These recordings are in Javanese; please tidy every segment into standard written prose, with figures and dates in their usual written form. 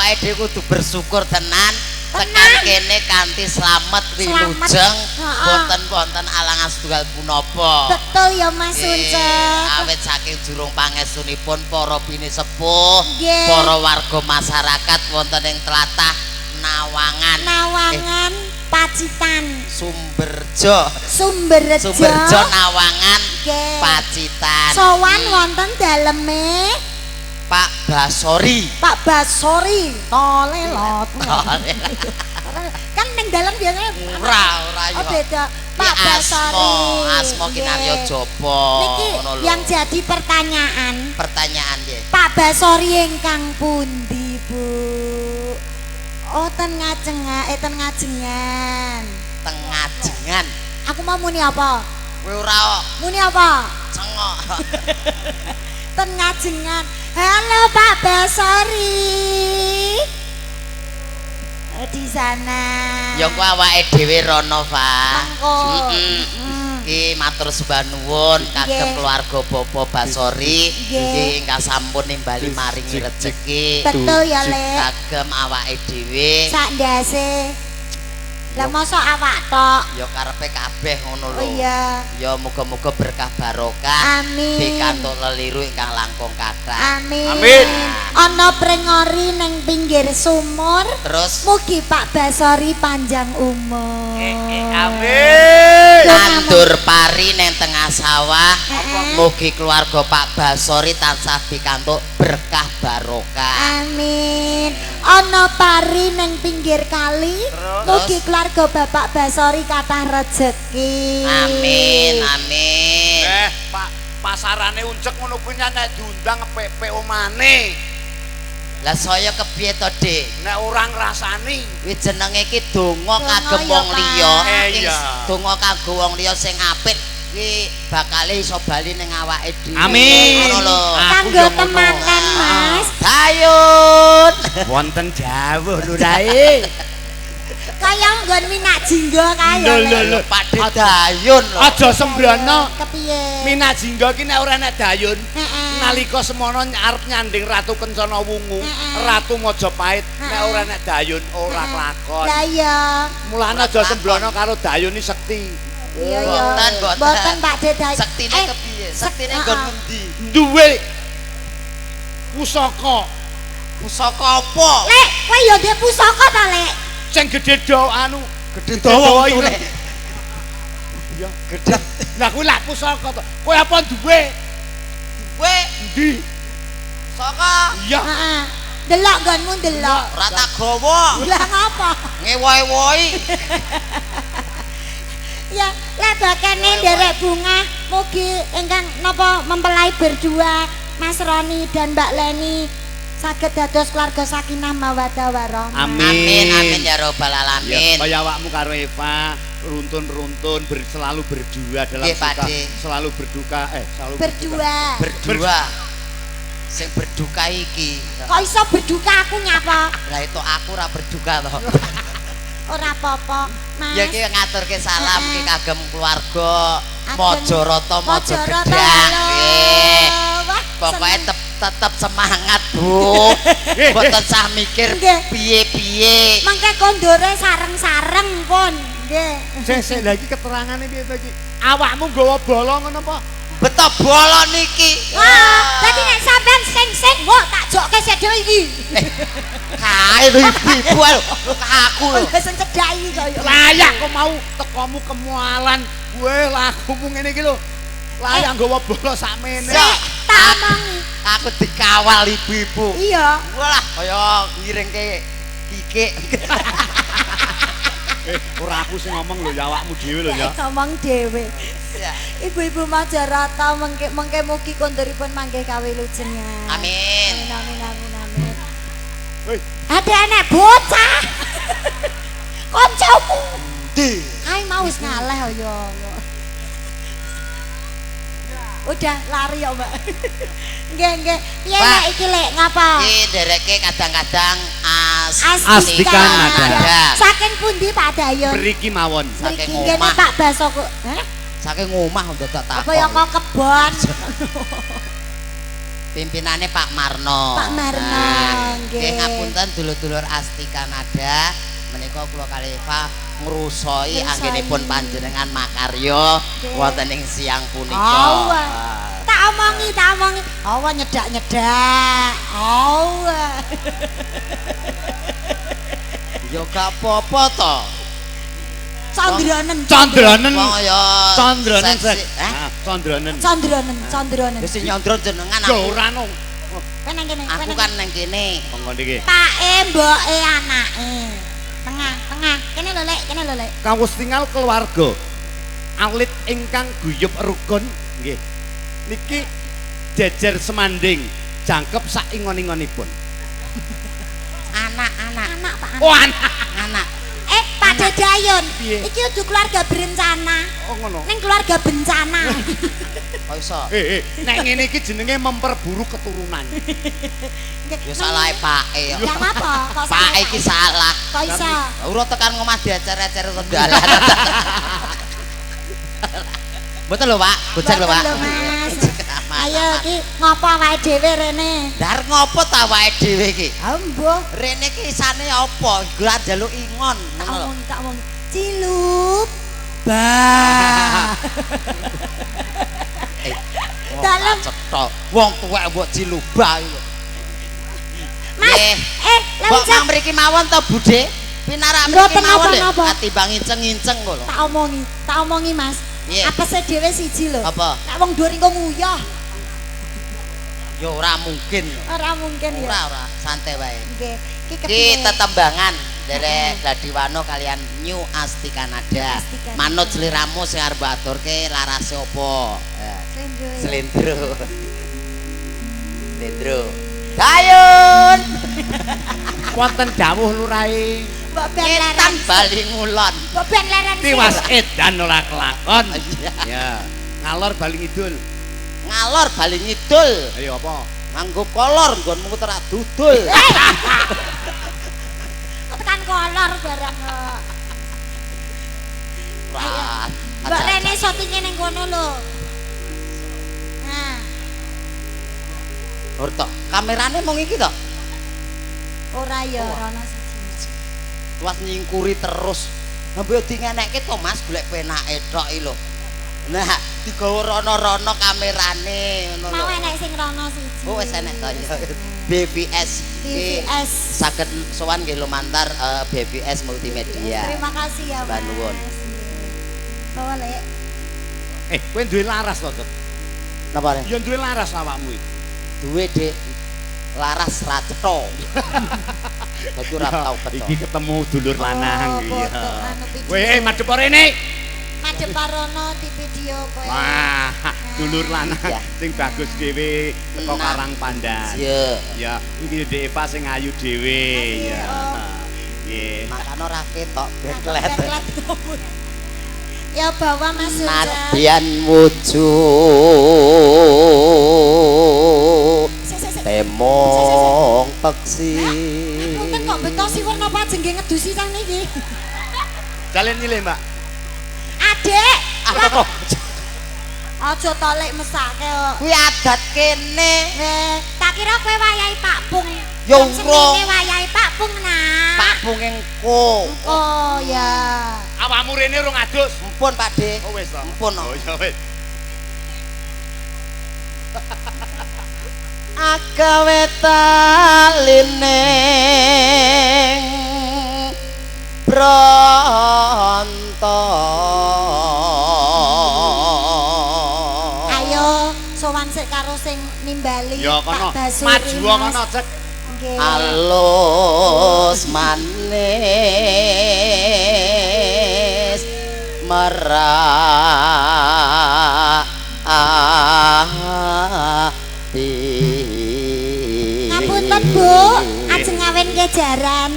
awake dhewe kudu bersyukur tenan tekan kene kanthi slamet wilujeng boten wonten alangan setunggal punapa. Betul ya Mas Uncek. Awit saking jurung pangestunipun para bini sepuh, para warga masyarakat wonten ing tlatah Nawangan. Nawangan Pacitan. Sumberjo Nawangan Pacitan. Sowan wonten daleme Pak Basori. Tolelot. Kan ning dalam biasanya ora ya. Oh beda. Pak Basori. Asma Kinarya Jaba. Niki yang jadi pertanyaan nggih. Pak Basori ingkang pundi, Bu? Oh ten ngajengan. Teng Ngajengan. Aku mau muni apa? Kowe ora Muni apa? cengok. Ten Ngajengan. Halo Pak Basori. Di sana. Ya ku awake dhewe rono, Pak. Iki matur sembah nuwun kagem keluarga Bapak Basori nggih ingkang sampun nimbali maringi rejeki. Betul ya, Le. Kagem awake dhewe. Sak ndase. Lah mosok awak tok. Ya karepe kabeh ngono lho. Oh iya. Ya muga-muga berkah barokah. Amin. Pikantuk leliru ingkang langkung kathah. Amin. Amin. Ana prengori ning pinggir sumur. Terus Mugi Pak Basori panjang umur. Amin. tandur pari ning tengah sawah. Mugi keluarga Pak Basori tansah pikantuk berkah barokah. Amin. Ana pari ning pinggir kali. Mugi keluarga Bapak Basori kathah rejeki. Amin. Pak pasarane Uncek ngono kuwi nek diundang PPO omane. Lah saya kepiye to, Dik? Nek ora ngrasani. Kuwi jenenge iki donga kagem ya, wong Pak. liya. Iya. Donga kanggo wong liya sing apik kuwi bakal iso bali ning awake dhewe. Amin. Ngono lho. Kanggo temanan, Mas. Dayun. Wonten jawuh lurae. Kaya nggon minak jinggo kaya. Lho. Pak Dayun lho. Aja sembrono. Kepiye? Minat jingga ki nek ora nek dayun. Heeh. Nalika semono arep nyanding Ratu Kencana Wungu, Ratu Majapahit, nek ora nek dayun ora kelakon. Lah iya. Mulane aja sembrono karo dayun iki sekti. Iya ya. Boten. Boten Pak Deday. Sektine kepiye? Sektine nggon ngendi? Duwe pusaka Pusaka apa? Lek, kowe ya ndek pusaka ta, Lek? sing gedhe anu, Gedhe dawa itu, iki. Lek. Ya, gedhe. Lah kuwi lak pusaka to. Kowe apa duwe? Kowe Endi? saka Iya. Heeh. Delok nggonmu delok. ora tak gawa. Lah ngapa? Ngewohi-wohi. Ya, lek bakene nderek bunga mugi ingkang napa mempelai berdua Mas Roni dan Mbak Leni saged dados keluarga sakinah mawaddah warahmah. Amin ya robbal Ya, alamin. kaya awakmu karo Eva runtun-runtun selalu berdua dalam Nggih, suka, Pakde. selalu berduka, selalu Berdua. Berdua. Sing berduka iki. Kok iso berduka aku nyapa? Lah itu aku ora berduka to. Ora apa-apa, Mas. Ya iki ngaturke salam ki kagem keluarga Ageng Mojorato Mojorato, Mojogedhang. halo. Nggih. Wah, Pokoknya tetep semangat, Bu. Mboten sah mikir Nggih. piye-piye. mangke kondore sareng-sareng pun. Nggih. Sik lagi keterangane piye to iki? Awakmu nggawa bola ngono apa? Beto bola niki. Wah, dadi nek sampean sing-sing kok tak jokke sik dhewe iki. Kae lho ibu-ibu lho. Aku lho. Wis cedhak iki kaya. Layak kok mau tekomu kemualan. Kowe lakumu ngene iki lho. Layak nggawa bola sakmene. Sik tak omongi. Aku dikawal ibu-ibu. Iya. Walah kaya ngiringke kikik. Ora aku sing ngomong lho ya awakmu dhewe lho ya. Ngomong dhewe. Ya. Ibu-ibu Mojorato mengke mugi kondoripun manggih kawilujengan. Amin. Amin. Hei, Ada anak bocah. Koncoku. Di. Kae mau wis ngaleh ya. Udah lari ya, Mbak. Nggih. Piye Pak. Lek iki Lek ngapa? Iki dereke kadang-kadang Astika. nada. Saking pundi Pak Dayun? beriki mawon. Saking Mriki kene omah. Pak Basoku. Hah? Saking omah dadak Apa ya takon. kok kebon? Pimpinane Pak Marno. Pak Marno. Nah, Nggih. Nggih ngapunten dulur-dulur Asti Kanada. Menika kula kali Eva ngrusoi anggenipun panjenengan makarya wonten ing siang punika. Tak omongi. Awa nyedak-nyedak. Awa. Ya gak apa-apa to. Candranen. Wong ya Candranen. Candranen. Wis nyandra jenengan Yo aku. ora no. Nang kene. Aku kan nang kene. Monggo niki. Pake mboke anake. Tengah. Kene lho, Lek. Kawus tinggal keluarga. Alit ingkang guyub rukun nggih. Niki jejer semanding jangkep sak ingon-ingonipun. Anak. Oh anak. Pak Dedayon. Piye? Iki udah keluarga berencana. Oh ngono. Ning keluarga bencana. Kok iso? Nek ngene iki jenenge memperburu keturunan. Ya salahe pake ya. Enggak apa, kok Pake iki salah. Kok iso? Ora tekan ngomah diacer-acer dalan. Betul lho, Pak. Bojeng lho, Pak. Betul lho, Mas. Ayo iki ngopo awake dhewe rene? Dar ngopo ta awake dhewe iki? Ambo, Rene iki isane apa? Gua njaluk ingon, ngono lho. tak omong. Cilup. Bah. Dalem. Cetok. Wong tuwek mbok cilubah iki. Mas, lha Mbok nang mriki mawon to, Budhe? Pinarak mriki Mboten mawon lho. napa-napa. Katimbang inceng-inceng ngono. tak omongi Mas. Piye? Apese dhewe siji lho. Apa? Nek wong dhuwur engko nguyah. Ya ora mungkin. Ora mungkin ya. Ora, santai wae. Nggih. Iki Ki kepiye? tetembangan derek Dadiwano kalian New Asti Kanada. Asti Kanada. Manut sliramu sing arep aturke larase apa? Slendro. Slendro. Dayun. Wonten dawuh lurahe. Mbok ben Etan leren. bali ngulon. Mbok ben leren. Tiwas edan ora kelakon. Iya. Ya, ngalor bali ngidul. Ngalor bali ngidul. Ayo apa? Nganggo kolor nggonmu terak dudul. Tekan kolor barang kok. Wah, Mbak Rene syutingnya ning kono lho. Nah, Urto, kamerane mung iki to. ora ya ana siji. Tuas nyingkuri terus. Nembe dingenekke to Mas golek penake tok iki lho. Nah, digawa rono-rono kamerane ngono lho. Mau enek sing rono siji. Oh, wis enek to ya. BVS. BVS. Saged sowan nggih lumantar BVS Multimedia. Terima kasih ya, Mas. Mbak nuwun. Bawa Lek. Kowe duwe laras to, Cuk? Napa Rek? Ya duwe laras awakmu iki. Duwe Dik. Laras ra cetha. Dadi ora tau ketho. Iki ketemu dulur lanang foto, iya. anu video. Weh, madhep rene. Madhep parono di video kowe. Wah, dulur lanang Ya. sing bagus dhewe teko Nah. Karang Pandan. Iya. Ya, iki Dek Eva sing ayu dhewe Iya, ya. Om. Nggih. Makane ora ketok beklet. Beklet. Ya bawa Mas Yoja. Nadyan wuju Sik. temong peksi. Punten kok betosi warna apa jengge ngedusi sang niki. Jalen nyilih, Mbak. Adek, Apa? aja tolek mesake kok. Kuwi adat kene. Tak kira kowe wayahe Pak Pung. Ya Jam urung. semene wayahe Pak Pung nak. Pak Bung engko. Oh ya. Awakmu rene urung adus. Mumpun Pak De. Oh wis to. Mumpun. Oh ya wis. Agawe talining bronto. Ayo sowan sik karo sing nimbali Ya kono. Pak Basuri. Maju Mas. kono, Cek. Nggih. Alus manis Ngapunten Bu, ajeng ngawin jaran.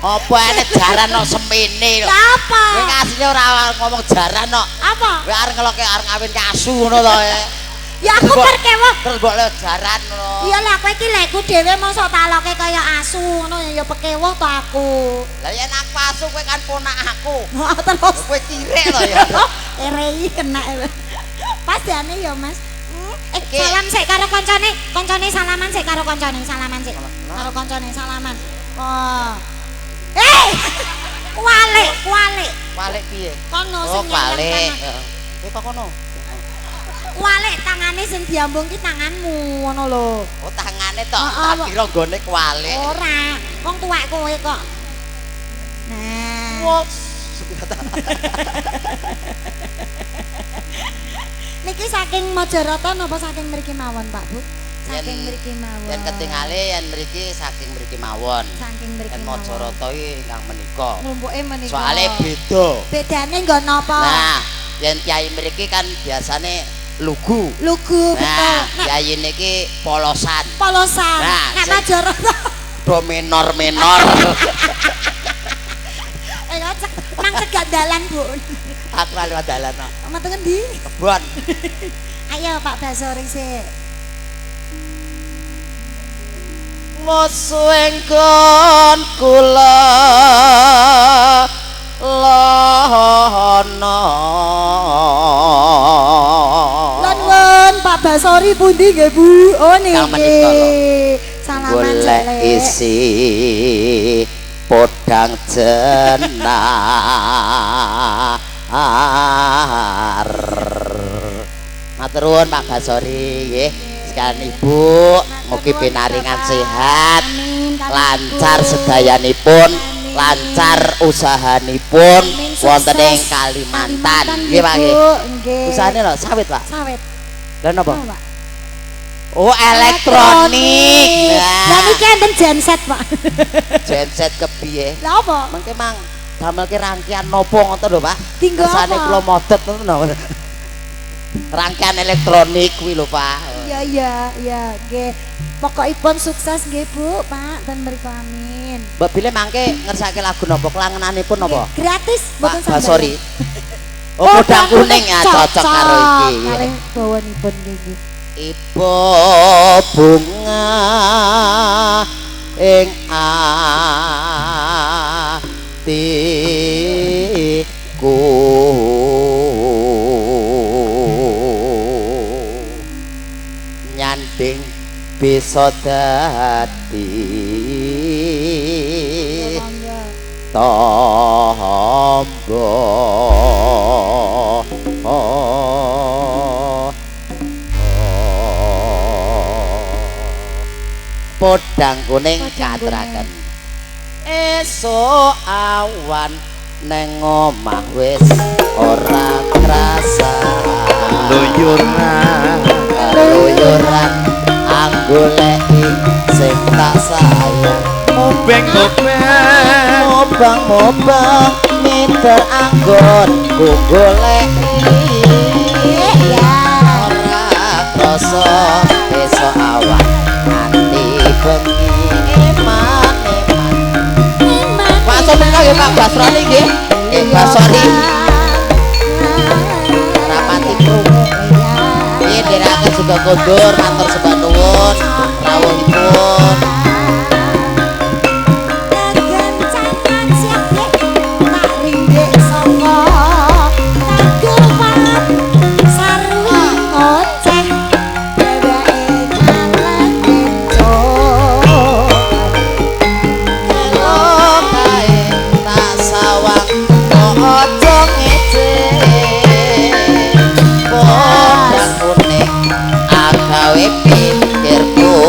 Apa enek jaran kok semene lho. Lah apa? Kowe asline ora ngomong jaran kok. Apa? Kowe arep ngeloke arep ngawin ke asu ngono to. Ya aku perkewo. Terus mbok lewat jaran ngono. Iya lah kowe iki lekku dhewe mosok tak loke kaya asu ngono ya pekewo to aku. Lah yen aku asu kowe kan ponak aku. Terus Kowe cilik to ya. RI kena. Pas jane ya Mas. Salam sik karo koncone, koncone salaman sik karo koncone, salaman sik. Karo koncone salaman. Oh. Walik, walik. Walik piye? Kono Oh, sing walik. nyayang tangan. Kowe kok kono? Walik tangane sing diambung ki tanganmu ngono lho. Oh, tangane tok. Heeh, Tak kira gone kwalik. Ora, wong tuwek kowe kok. Nah. Wos. Niki saking Majarata napa saking mriki mawon, Pak Bu? Saking Yen- mriki mawon. Yen ketingale yen mriki saking mriki mawon. Saking mriki Yen mawon. Majarata iki ingkang menika. Nglumpuke menika. Soale beda. bedane nggo napa? Nah, yen kiai mriki kan biasane lugu. Lugu betul. Nah, Nek kiai niki polosan. polosan. Nah, Nek sing- Majarata Do minor-minor. nang cegak dalan, Bu. Aku lewat dalan kok. Metu ngendi? Kebon. Ayo Pak Basori sik. Musuhengkon kula lohana. Nuwun Pak Basori pundi nggih, Bu? Oh Kang menika lho. niki. Salaman Golek jelek. isi podang jenar. Matur nuwun Pak Basori nggih. Sekalian Ibu mugi pinaringan sehat, Amin. Kali lancar Ibu. sedayanipun, Amin. lancar usahanipun Amin, wonten ing sukses. Kalimantan. Kalimantan, Nggih Pak nggih. Bu. Nggih. Usahane lho sawit Pak. Sawit. Lha napa? Oh, Pak. Oh elektronik. Lah niki enten genset, Pak. Genset kepiye? Lah apa? Mengke mang damelke rangkaian nopo ngoten lho Pak. Tinggo Kersane apa? kula modhet ngoten lho. Rangkaian elektronik kuwi lho Pak. Iya iya iya nggih. Pokokipun sukses nggih Bu, Pak, dan mriko amin. Mbak Bile mangke ngersake lagu napa kelangenanipun napa? Nggih, gratis mboten Pak Basori. Oh, podang kuning ya cocok karo iki. Kalih bawanipun nggih nggih. Ibu bunga ing atiku nyanding bisa dadi tamba podang kuning katuraken esuk awan neng omah wis ora krasa Luyuran luyuran anggoleki sing tak sayang mobeng-mobeng mobang-mobang mider anggon ku goleki Ya. ora krasa esuk awan nganti bengi eman-eman Pak Sonika nggih Pak Basroni nggih. Nggih Basori rapati krungu. Nggih dherekaken juga kondur matur sembah nuwun rawuhipun. Elo kae tak sawang ojo ngece. Podang kuning agawe pikirku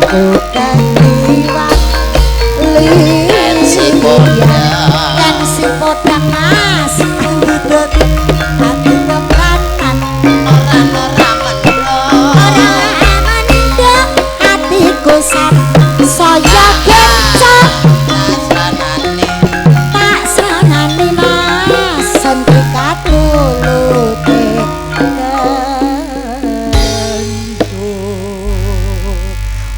bukan liwat Tensi podang tensi podang mas ngidut hati kepranan Ora orang mendok hatiku sat saya gencok Nasranane tak seranani mas sentrikat lulute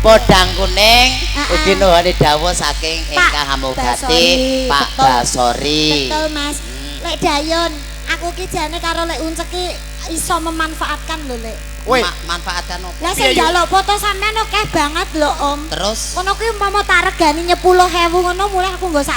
Podang kuning ugi Heeh. nuhuni dawuh saking Pak ingkang amugati Basori, Pak betul. Basori. betul mas lek dayon aku ki jane karo lek uncek ki iso memanfaatkan lho lek Weh, Manfaatkan opo? lah Iya, sing iya. njaluk foto sampean akeh banget lho om Terus ngono kuwi umpama tak regani 10.000 ngono mulai aku nggo sak